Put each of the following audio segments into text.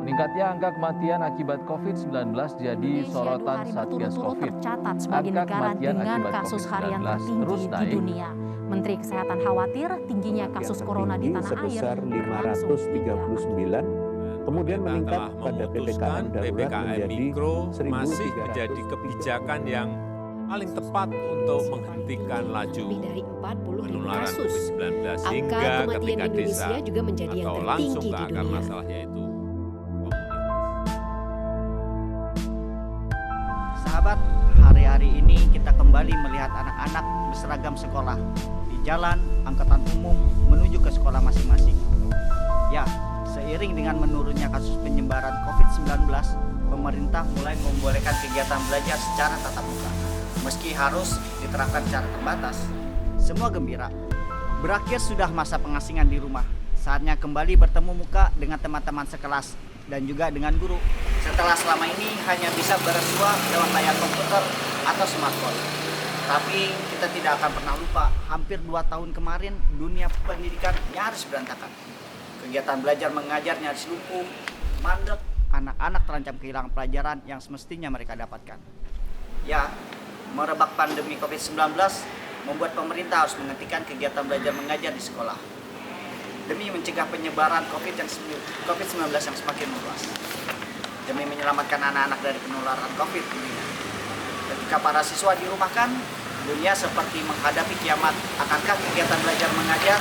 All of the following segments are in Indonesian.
Meningkatnya angka kematian akibat COVID-19 jadi sorotan Satgas Covid. Tercatat sebagai negara dengan kasus harian tertinggi di dunia. Menteri Kesehatan khawatir tingginya kasus corona di tanah air sebesar 539, kemudian meningkat pada PPKM darurat menjadi mikro masih 1.300. menjadi kebijakan yang paling tepat untuk menghentikan laju Lebih dari 40.000 penularan kasus. COVID-19 Angka hingga kematian ketika desa Indonesia juga menjadi yang atau langsung tertinggi ke di akar dunia. masalah yaitu komunitas. Sahabat, hari-hari ini kita kembali melihat anak-anak berseragam sekolah di jalan angkutan umum menuju ke sekolah masing-masing. Ya, seiring dengan menurunnya kasus penyebaran COVID-19, pemerintah mulai membolehkan kegiatan belajar secara tatap muka. Meski harus diterapkan secara terbatas, semua gembira. Berakhir sudah masa pengasingan di rumah. Saatnya kembali bertemu muka dengan teman-teman sekelas dan juga dengan guru. Setelah selama ini hanya bisa bersua dalam layar komputer atau smartphone. Tapi kita tidak akan pernah lupa, hampir 2 tahun kemarin dunia pendidikan nyaris berantakan. Kegiatan belajar mengajar nyaris lumpuh, mandek, anak-anak terancam kehilangan pelajaran yang semestinya mereka dapatkan. Ya, merebak pandemi COVID-19 membuat pemerintah harus menghentikan kegiatan belajar mengajar di sekolah demi mencegah penyebaran COVID-19 yang semakin meluas, demi menyelamatkan anak-anak dari penularan COVID tentunya. Ketika para siswa dirumahkan, dunia seperti menghadapi kiamat. Akankah kegiatan belajar mengajar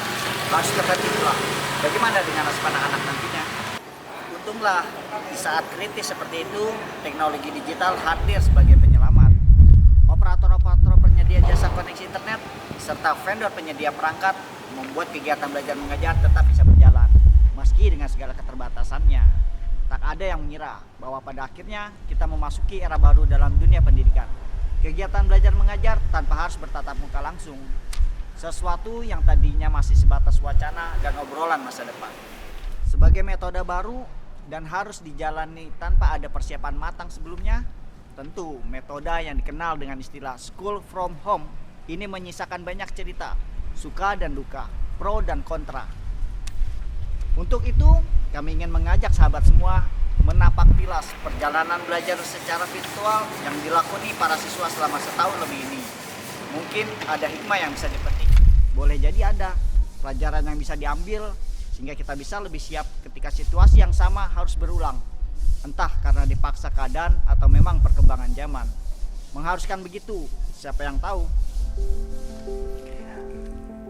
harus terhenti pula? Bagaimana dengan nasib anak-anak nantinya? Untunglah di saat kritis seperti itu, teknologi digital hadir sebagai penyelamat. Operator-operator penyedia jasa koneksi internet serta vendor penyedia perangkat membuat kegiatan belajar mengajar tetap bisa berjalan, meski dengan segala keterbatasannya. Tak ada yang mengira bahwa pada akhirnya kita memasuki era baru dalam dunia pendidikan. Kegiatan belajar mengajar tanpa harus bertatap muka langsung. Sesuatu yang tadinya masih sebatas wacana dan obrolan masa depan. Sebagai metode baru dan harus dijalani tanpa ada persiapan matang sebelumnya, tentu metode yang dikenal dengan istilah school from home ini menyisakan banyak cerita, suka dan duka, pro dan kontra. Untuk itu, kami ingin mengajak sahabat semua menapak tilas perjalanan belajar secara virtual yang dilakoni para siswa selama setahun lebih ini. Mungkin ada hikmah yang bisa dipetik, boleh jadi ada pelajaran yang bisa diambil sehingga kita bisa lebih siap ketika situasi yang sama harus berulang. Entah karena dipaksa keadaan atau memang perkembangan zaman mengharuskan begitu, siapa yang tahu.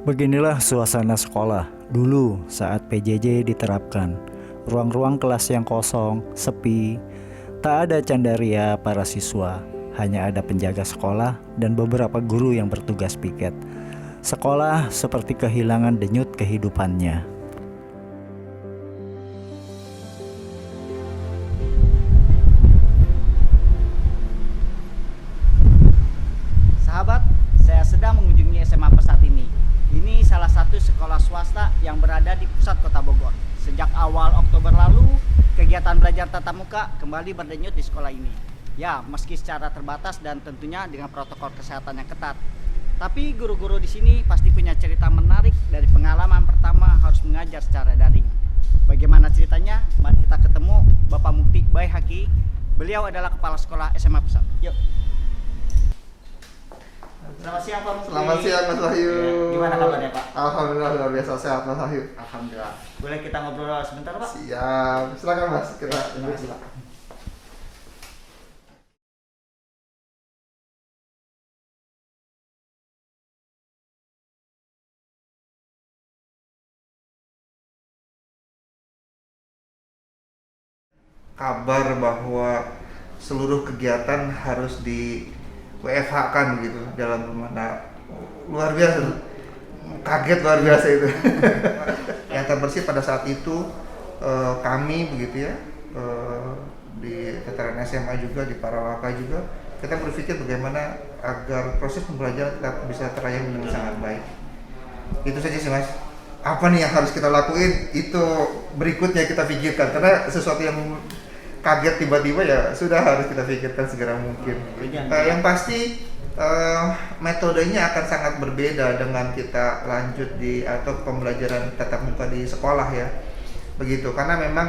Beginilah suasana sekolah dulu saat PJJ diterapkan. Ruang-ruang kelas yang kosong, sepi, tak ada candaria para siswa. Hanya ada penjaga sekolah dan beberapa guru yang bertugas piket. Sekolah seperti kehilangan denyut kehidupannya. Sahabat, saya sedang mengunjungi SMA Pesat ini. Ini salah satu sekolah swasta yang berada di pusat kota Bogor. Sejak awal Oktober lalu, kegiatan belajar tatap muka kembali berdenyut di sekolah ini. Ya, meski secara terbatas dan tentunya dengan protokol kesehatan yang ketat. Tapi guru-guru di sini pasti punya cerita menarik dari pengalaman pertama harus mengajar secara daring. Bagaimana ceritanya? Mari kita ketemu Bapak Mukti Baihaki. Beliau adalah kepala sekolah SMA Pesat. Yuk. Selamat siang Pak Mukti. Selamat siang Mas Wahyu. Gimana kabarnya Pak? Alhamdulillah luar biasa sehat Mas Wahyu. Alhamdulillah. Boleh kita ngobrol sebentar Pak? Siap. Silakan Mas, kita Terima kasih Pak. kabar bahwa seluruh kegiatan harus di WFH-kan gitu dalam rumah. Nah, luar biasa, kaget luar biasa itu. Yang terbersih pada saat itu kami begitu ya, di tataran SMA juga, di Parawaka juga, kita berpikir bagaimana agar proses pembelajaran tetap bisa terlayani dengan sangat baik. Itu saja sih Mas. Apa nih yang harus kita lakuin, itu berikutnya kita pikirkan, karena sesuatu yang kaget tiba-tiba ya sudah harus kita pikirkan segera mungkin. Yang pasti metodenya akan sangat berbeda dengan kita lanjut di atau pembelajaran tatap muka di sekolah ya, begitu, karena memang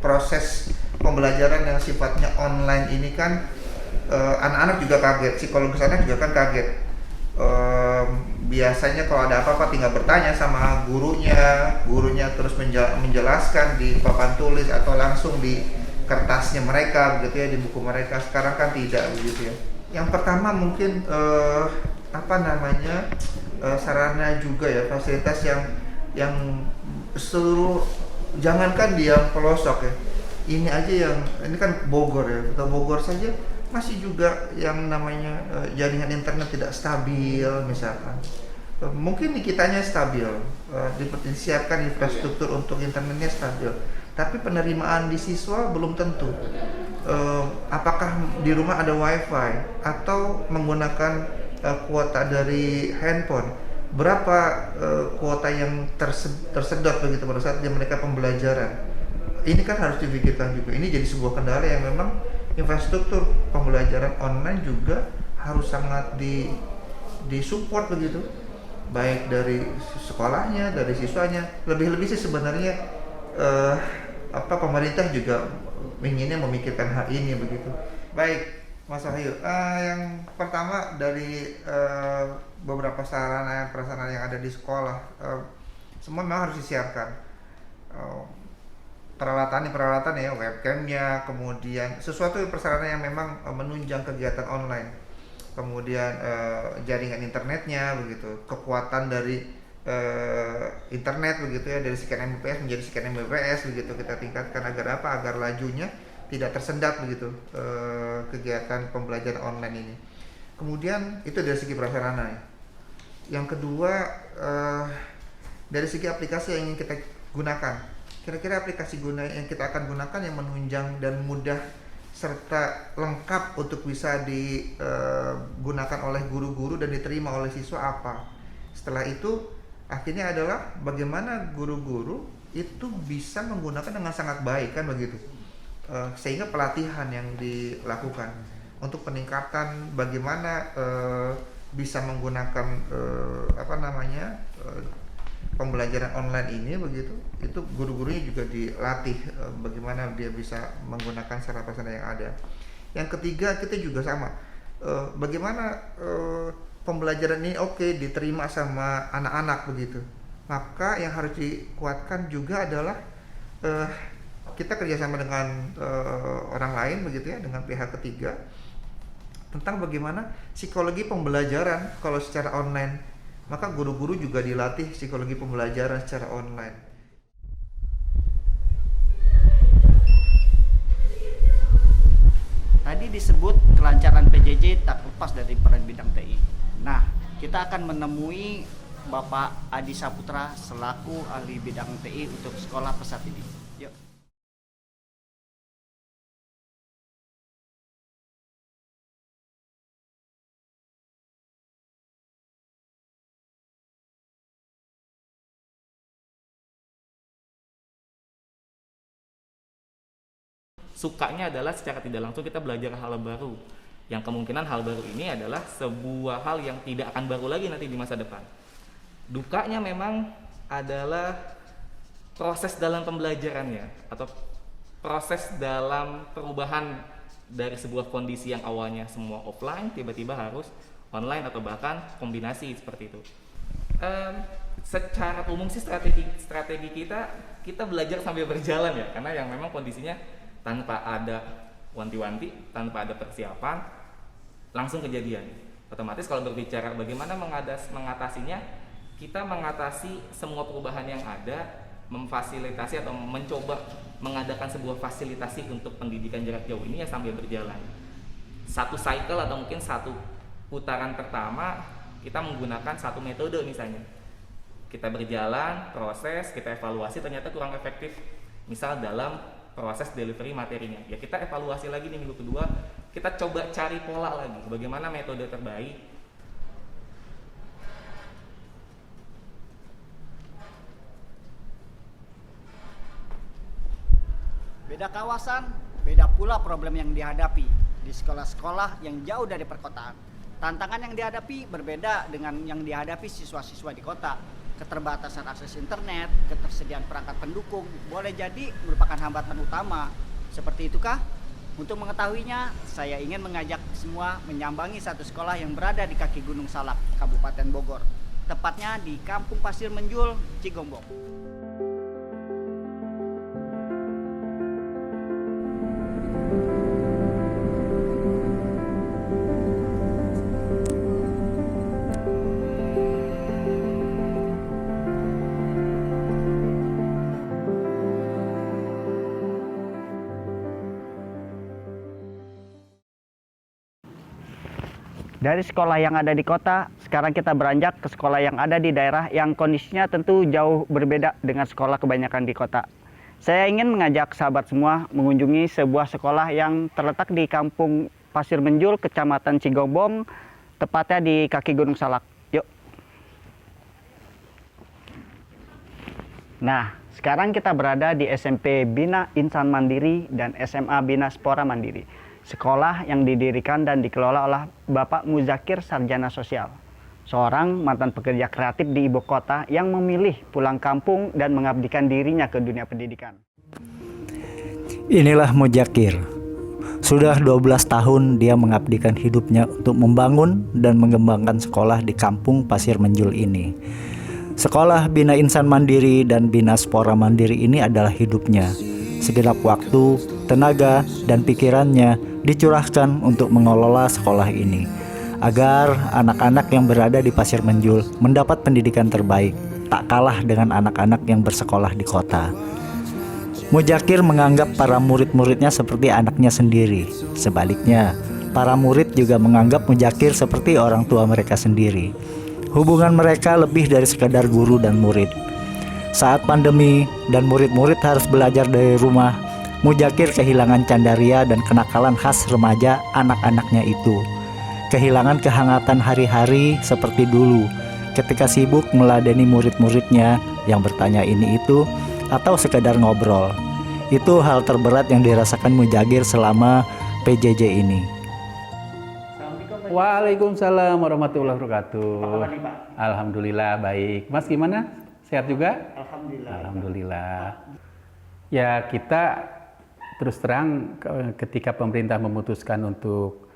proses pembelajaran yang sifatnya online ini kan anak-anak juga kaget, psikologis anak juga kan kaget. Biasanya kalau ada apa-apa tinggal bertanya sama gurunya terus menjelaskan di papan tulis atau langsung di kertasnya mereka begitu ya, di buku mereka. Sekarang kan tidak begitu ya. Yang pertama mungkin sarana juga ya, fasilitas yang seluruh, jangankan di yang pelosok ya, ini kan Bogor ya, Kota Bogor saja masih juga yang namanya jaringan internet tidak stabil misalkan. Mungkin di kitanya stabil, disiapkan infrastruktur untuk internetnya stabil, tapi penerimaan di siswa belum tentu. Apakah di rumah ada wifi atau menggunakan kuota dari handphone, berapa kuota yang tersedot begitu pada saat mereka pembelajaran. Ini kan harus dipikirkan juga. Ini jadi sebuah kendala yang memang infrastruktur pembelajaran online juga harus sangat disupport begitu, baik dari sekolahnya, dari siswanya. Lebih-lebih sih sebenarnya pemerintah juga inginnya memikirkan hal ini begitu. Baik, Mas Wahyu, yang pertama dari beberapa sarana yang ada di sekolah, semua memang harus disiapkan. Peralatan ya, webcamnya, kemudian sesuatu persyaratan yang memang menunjang kegiatan online, kemudian jaringan internetnya begitu, kekuatan dari internet begitu ya, dari sekian Mbps menjadi sekian Mbps begitu kita tingkatkan agar apa? Agar lajunya tidak tersendat begitu kegiatan pembelajaran online ini. Kemudian itu dari segi prasarana ya. Yang kedua dari segi aplikasi yang ingin kita gunakan. Kira-kira aplikasi yang kita akan gunakan yang menunjang dan mudah serta lengkap untuk bisa digunakan oleh guru-guru dan diterima oleh siswa apa. Setelah itu akhirnya adalah bagaimana guru-guru itu bisa menggunakan dengan sangat baik kan begitu. Sehingga pelatihan yang dilakukan untuk peningkatan bagaimana bisa menggunakan pembelajaran online ini begitu, itu guru-gurunya juga dilatih bagaimana dia bisa menggunakan sarana prasarana yang ada. Yang ketiga kita juga sama, bagaimana pembelajaran ini diterima sama anak-anak begitu. Maka yang harus dikuatkan juga adalah kita kerjasama dengan orang lain begitu ya, dengan pihak ketiga tentang bagaimana psikologi pembelajaran kalau secara online. Maka guru-guru juga dilatih psikologi pembelajaran secara online. Tadi disebut kelancaran PJJ tak lepas dari peran bidang TI. Nah, kita akan menemui Bapak Adi Saputra selaku ahli bidang TI untuk sekolah pesat ini. Yuk. Sukanya adalah secara tidak langsung kita belajar hal baru, yang kemungkinan hal baru ini adalah sebuah hal yang tidak akan baru lagi nanti di masa depan. Dukanya memang adalah proses dalam pembelajarannya atau proses dalam perubahan dari sebuah kondisi yang awalnya semua offline tiba-tiba harus online atau bahkan kombinasi seperti itu. Secara umum sih strategi kita belajar sambil berjalan ya, karena yang memang kondisinya tanpa ada wanti-wanti, tanpa ada persiapan, langsung kejadian. Otomatis kalau berbicara bagaimana mengatasinya, kita mengatasi semua perubahan yang ada, memfasilitasi atau mencoba mengadakan sebuah fasilitasi untuk pendidikan jarak jauh ini ya sambil berjalan. Satu cycle atau mungkin satu putaran pertama, kita menggunakan satu metode misalnya. Kita berjalan, proses, kita evaluasi, ternyata kurang efektif. Misal dalam proses delivery materinya. Ya kita evaluasi lagi di minggu kedua, kita coba cari pola lagi, bagaimana metode terbaik. Beda kawasan, beda pula problem yang dihadapi di sekolah-sekolah yang jauh dari perkotaan. Tantangan yang dihadapi berbeda dengan yang dihadapi siswa-siswa di kota. Keterbatasan akses internet, ketersediaan perangkat pendukung boleh jadi merupakan hambatan utama. Seperti itukah? Untuk mengetahuinya, saya ingin mengajak semua menyambangi satu sekolah yang berada di kaki Gunung Salak, Kabupaten Bogor. Tepatnya di Kampung Pasir Menjul, Cigombong. Dari sekolah yang ada di kota, sekarang kita beranjak ke sekolah yang ada di daerah yang kondisinya tentu jauh berbeda dengan sekolah kebanyakan di kota. Saya ingin mengajak sahabat semua mengunjungi sebuah sekolah yang terletak di Kampung Pasir Menjul, Kecamatan Cigombong, tepatnya di kaki Gunung Salak. Yuk. Nah, sekarang kita berada di SMP Bina Insan Mandiri dan SMA Bina Spora Mandiri. Sekolah yang didirikan dan dikelola oleh Bapak Muzakir Sarjana Sosial, seorang mantan pekerja kreatif di ibu kota yang memilih pulang kampung dan mengabdikan dirinya ke dunia pendidikan. Inilah Muzakir. Sudah 12 tahun dia mengabdikan hidupnya untuk membangun dan mengembangkan sekolah di Kampung Pasir Menjul ini. Sekolah Bina Insan Mandiri dan Bina Spora Mandiri ini adalah hidupnya. Segenap waktu, tenaga, dan pikirannya dicurahkan untuk mengelola sekolah ini agar anak-anak yang berada di Pasir Menjul mendapat pendidikan terbaik, tak kalah dengan anak-anak yang bersekolah di kota. Muzakir menganggap para murid-muridnya seperti anaknya sendiri. Sebaliknya, para murid juga menganggap Muzakir seperti orang tua mereka sendiri. Hubungan mereka lebih dari sekadar guru dan murid. Saat pandemi dan murid-murid harus belajar dari rumah, Muzakir kehilangan candaria dan kenakalan khas remaja anak-anaknya itu. Kehilangan kehangatan hari-hari seperti dulu ketika sibuk meladeni murid-muridnya yang bertanya ini itu atau sekadar ngobrol. Itu hal terberat yang dirasakan Muzakir selama PJJ ini. Waalaikumsalam warahmatullahi wabarakatuh. Apa kabar nih, Pak? Alhamdulillah baik. Mas gimana? Sehat juga? Alhamdulillah. Alhamdulillah. Ya kita terus terang ketika pemerintah memutuskan untuk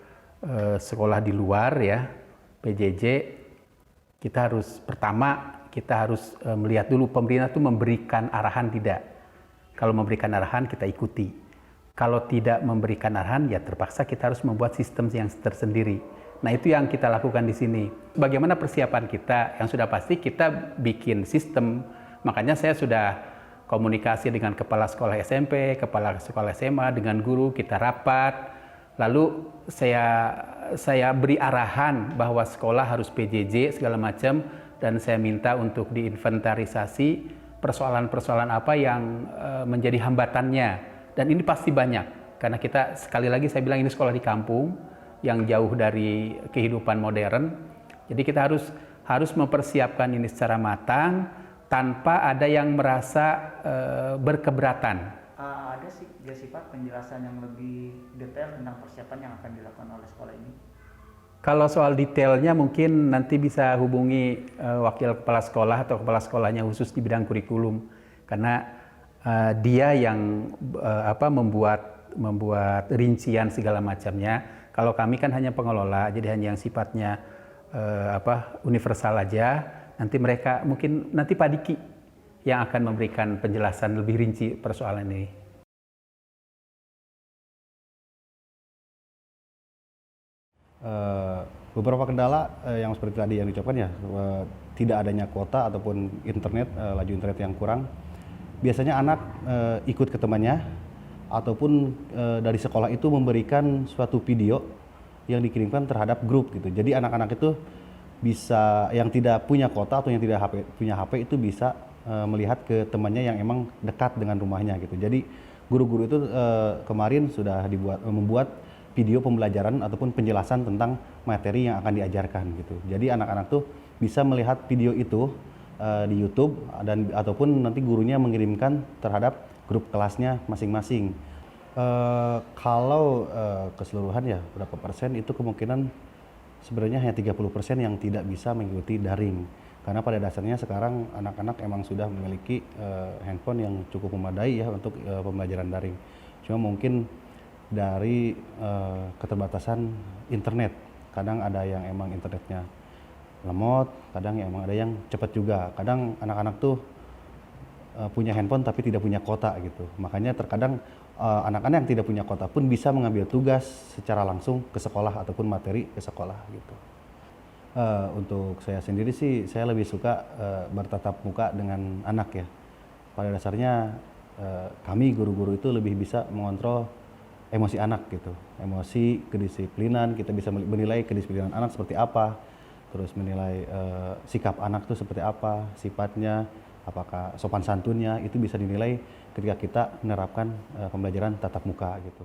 sekolah di luar ya PJJ, kita harus melihat dulu pemerintah itu memberikan arahan tidak. Kalau memberikan arahan kita ikuti. Kalau tidak memberikan arahan ya terpaksa kita harus membuat sistem yang tersendiri. Nah itu yang kita lakukan di sini. Bagaimana persiapan kita? Yang sudah pasti kita bikin sistem. Makanya saya sudah komunikasi dengan kepala sekolah SMP, kepala sekolah SMA, dengan guru, kita rapat. Lalu saya beri arahan bahwa sekolah harus PJJ segala macam, dan saya minta untuk diinventarisasi persoalan-persoalan apa yang menjadi hambatannya. Dan ini pasti banyak, karena kita sekali lagi saya bilang ini sekolah di kampung yang jauh dari kehidupan modern. Jadi kita harus mempersiapkan ini secara matang tanpa ada yang merasa berkeberatan. Ada sih sifat penjelasan yang lebih detail tentang persiapan yang akan dilakukan oleh sekolah ini? Kalau soal detailnya mungkin nanti bisa hubungi wakil kepala sekolah atau kepala sekolahnya khusus di bidang kurikulum, karena dia yang membuat rincian segala macamnya. Kalau kami kan hanya pengelola, jadi hanya yang sifatnya universal aja. Nanti nanti Pak Diki yang akan memberikan penjelasan lebih rinci persoalan ini. Beberapa kendala yang seperti tadi yang diucapkan ya, tidak adanya kuota ataupun internet, laju internet yang kurang. Biasanya anak ikut ke temannya ataupun dari sekolah itu memberikan suatu video yang dikirimkan terhadap grup gitu. Jadi anak-anak itu bisa, yang tidak punya kuota atau yang tidak punya HP itu bisa melihat ke temannya yang emang dekat dengan rumahnya gitu. Jadi guru-guru itu kemarin sudah membuat video pembelajaran ataupun penjelasan tentang materi yang akan diajarkan gitu. Jadi anak-anak tuh bisa melihat video itu di YouTube ataupun nanti gurunya mengirimkan terhadap grup kelasnya masing-masing. Kalau keseluruhan ya berapa persen itu kemungkinan sebenarnya hanya 30% yang tidak bisa mengikuti daring. Karena pada dasarnya sekarang anak-anak emang sudah memiliki handphone yang cukup memadai ya untuk pembelajaran daring. Cuma mungkin dari keterbatasan internet, kadang ada yang emang internetnya lemot, kadang emang ada yang cepat juga. Kadang anak-anak tuh punya handphone tapi tidak punya kuota gitu. Makanya terkadang anak-anak yang tidak punya kuota pun bisa mengambil tugas secara langsung ke sekolah ataupun materi ke sekolah gitu. Untuk saya sendiri sih saya lebih suka bertatap muka dengan anak ya. Pada dasarnya kami guru-guru itu lebih bisa mengontrol emosi anak gitu. Emosi, kedisiplinan, kita bisa menilai kedisiplinan anak seperti apa, terus menilai sikap anak itu seperti apa, sifatnya, apakah sopan santunnya, itu bisa dinilai ketika kita menerapkan pembelajaran tatap muka gitu.